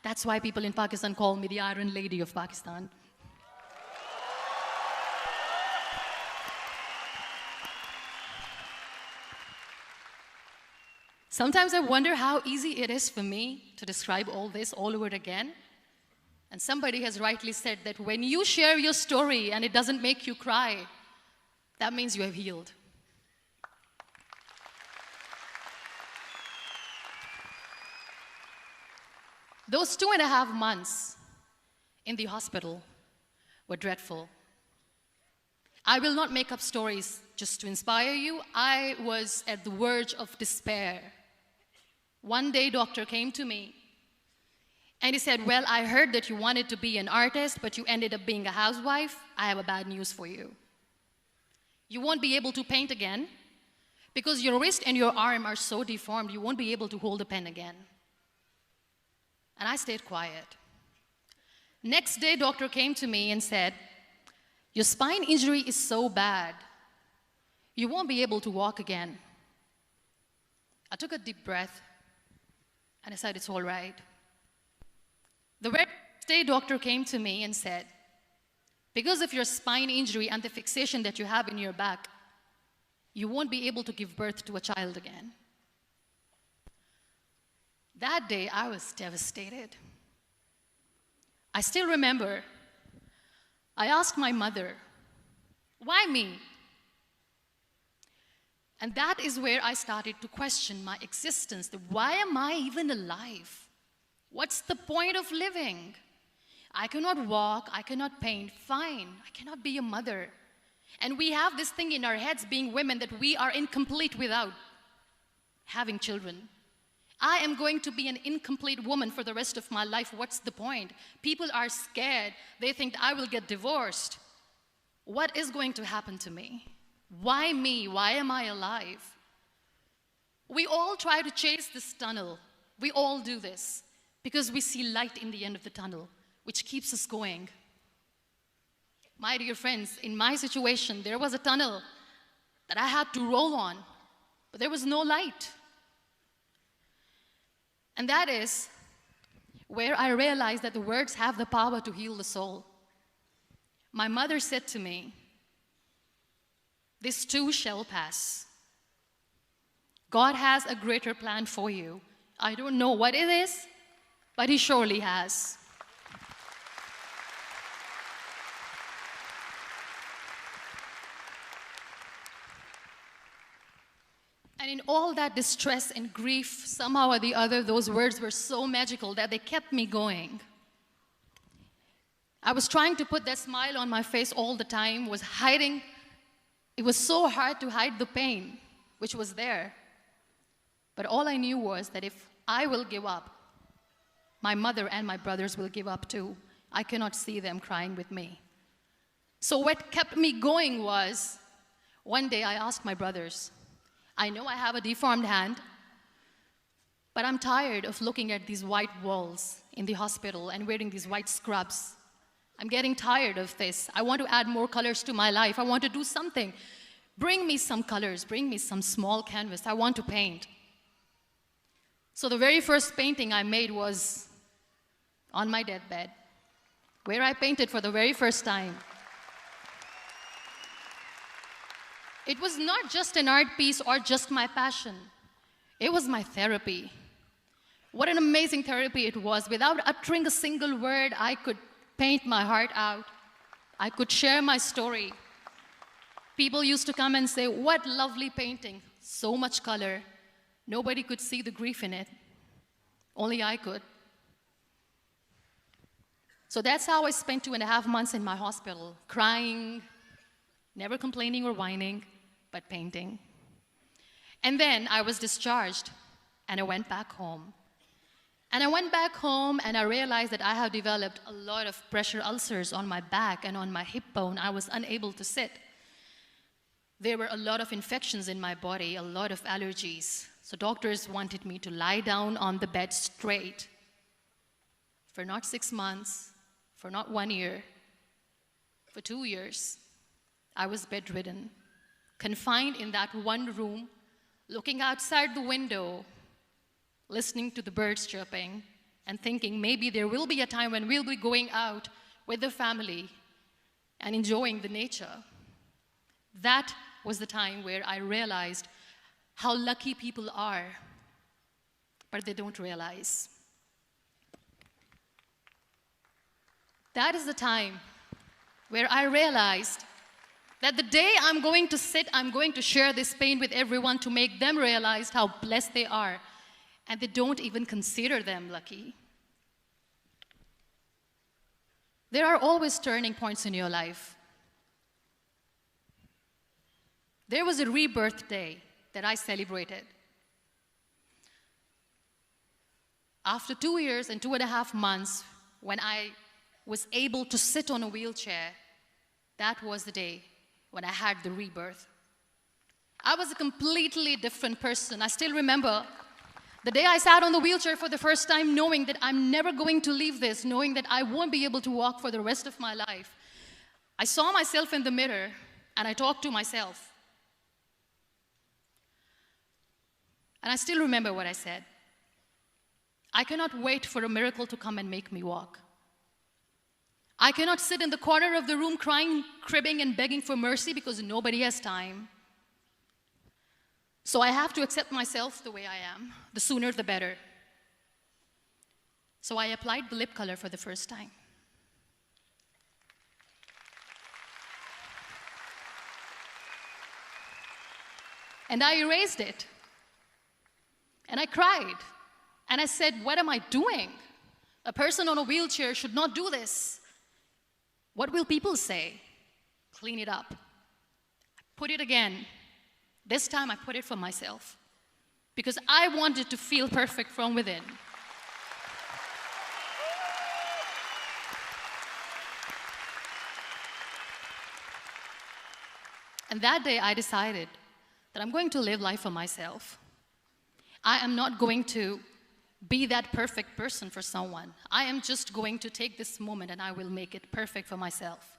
That's why people in Pakistan call me the Iron Lady of Pakistan. Sometimes I wonder how easy it is for me to describe all this all over again. And somebody has rightly said that when you share your story and it doesn't make you cry, that means you have healed. Those 2.5 months in the hospital were dreadful. I will not make up stories just to inspire you. I was at the verge of despair. One day, doctor came to me and he said, well, I heard that you wanted to be an artist, but you ended up being a housewife. I have a bad news for you. You won't be able to paint again because your wrist and your arm are so deformed, you won't be able to hold a pen again. And I stayed quiet. Next day, doctor came to me and said, your spine injury is so bad, you won't be able to walk again. I took a deep breath and I said, it's all right. The very next day, doctor came to me and said, because of your spine injury and the fixation that you have in your back, you won't be able to give birth to a child again. That day, I was devastated. I still remember, I asked my mother, why me? And that is where I started to question my existence. Why am I even alive? What's the point of living? I cannot walk, I cannot paint, fine, I cannot be a mother. And we have this thing in our heads, being women, that we are incomplete without having children. I am going to be an incomplete woman for the rest of my life. What's the point? People are scared. They think I will get divorced. What is going to happen to me? Why me? Why am I alive? We all try to chase this tunnel. We all do this because we see light in the end of the tunnel, which keeps us going. My dear friends, in my situation, there was a tunnel that I had to roll on, but there was no light. And that is where I realized that the words have the power to heal the soul. My mother said to me, this too shall pass. God has a greater plan for you. I don't know what it is, but He surely has. And in all that distress and grief, somehow or the other, those words were so magical that they kept me going. I was trying to put that smile on my face all the time, was hiding. It was so hard to hide the pain, which was there. But all I knew was that if I will give up, my mother and my brothers will give up too. I cannot see them crying with me. So what kept me going was, one day I asked my brothers, I know I have a deformed hand, but I'm tired of looking at these white walls in the hospital and wearing these white scrubs. I'm getting tired of this. I want to add more colors to my life. I want to do something. Bring me some colors. Bring me some small canvas. I want to paint. So the very first painting I made was on my deathbed, where I painted for the very first time. It was not just an art piece or just my passion. It was my therapy. What an amazing therapy it was. Without uttering a single word, I could paint my heart out. I could share my story. People used to come and say, what lovely painting, so much color. Nobody could see the grief in it. Only I could. So that's how I spent 2.5 months in my hospital, crying, never complaining or whining, but painting. And then I was discharged, and I went back home. And I went back home, and I realized that I have developed a lot of pressure ulcers on my back and on my hip bone. I was unable to sit. There were a lot of infections in my body, a lot of allergies. So doctors wanted me to lie down on the bed straight for not 6 months, for not 1 year, for 2 years. I was bedridden, confined in that one room, looking outside the window, listening to the birds chirping, and thinking maybe there will be a time when we'll be going out with the family and enjoying the nature. That was the time where I realized how lucky people are, but they don't realize. That is the time where I realized that the day I'm going to sit, I'm going to share this pain with everyone to make them realize how blessed they are, and they don't even consider them lucky. There are always turning points in your life. There was a rebirth day that I celebrated. After 2 years and 2.5 months, when I was able to sit on a wheelchair, that was the day when I had the rebirth. I was a completely different person. I still remember the day I sat on the wheelchair for the first time, knowing that I'm never going to leave this, knowing that I won't be able to walk for the rest of my life. I saw myself in the mirror and I talked to myself. And I still remember what I said. I cannot wait for a miracle to come and make me walk. I cannot sit in the corner of the room crying, cribbing, and begging for mercy because nobody has time. So I have to accept myself the way I am. The sooner, the better. So I applied the lip color for the first time. And I erased it. And I cried. And I said, what am I doing? A person on a wheelchair should not do this. What will people say? Clean it up. Put it again. This time I put it for myself. Because I wanted to feel perfect from within. And that day I decided that I'm going to live life for myself. I am not going to be that perfect person for someone. I am just going to take this moment and I will make it perfect for myself.